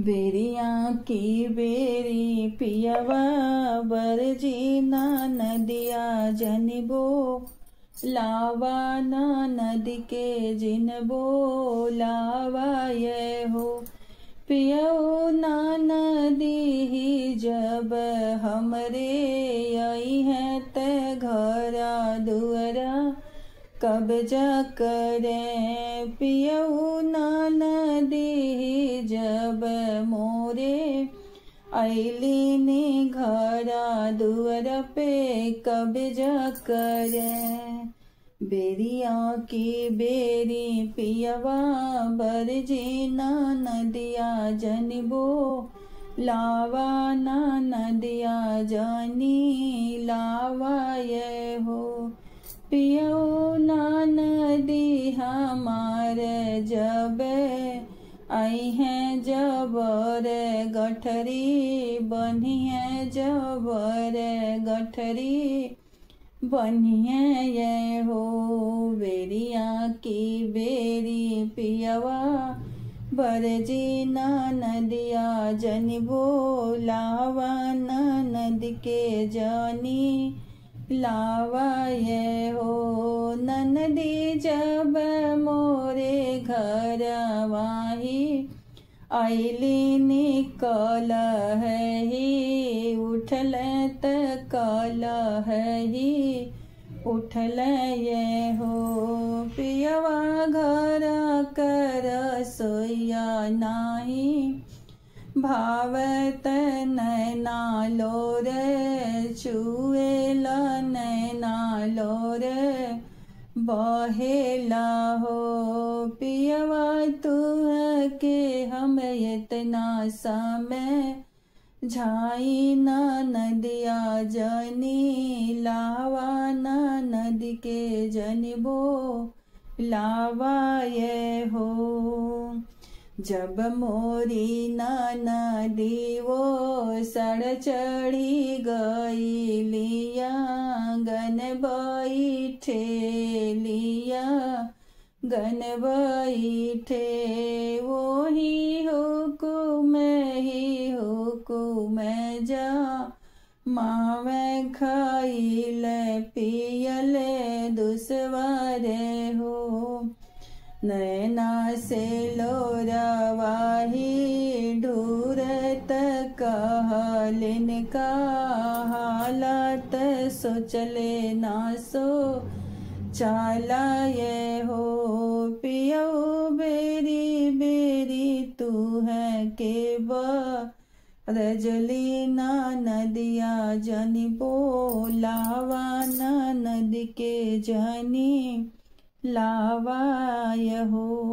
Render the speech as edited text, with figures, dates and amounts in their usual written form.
बेरिया की बेरी पियवा बरजी ना नदिया जनबो लावा ना नदी के जिनबो लावा ये हो पियो ना नदी ही जब हमरे आई है ते घरा दुअरा कब्जा करे पियो ना नदी जब मोरे आईली ने घरा दुअर पे कब्जा करे बेरिया की बेरी पियवा बरजी ना नदिया जनबो लावा ना नदिया जानी लावा ये हो पियो ना नदी हमारे जब आई हैं जबर गठरी बनी है जबर गठरी बनी है ये हो बेरिया की बेरी पियवा बरजी ना नदिया जनबो लावा ना नदी के जानी लावा ये हो ननदी जब मोरे घर वाही आईली निकल है ही उठल त कल है ही उठल ये हो पियवा घर कर सोया नाही भावत नैना लोर चुएला नैना लोर बहेला हो पियवा तू के हम इतना समय झाई ना नदिया जनी लावा ना नदी के जनबो लावा ये हो जब मोरी ना नदी वो सड़ चढ़ी गई लिया गन बैठे लिया गन बैठे वो ही हुकुम जा मावे खाइल पियल दुसवारे हो नैना से लोरावाही ढूरत कहलिन का हालत सोचले ना सो चाला ये हो पियो बेरी बेरी तू है के रजली ना नदिया जनबो लावा ना नदी के जनी लावा यहो।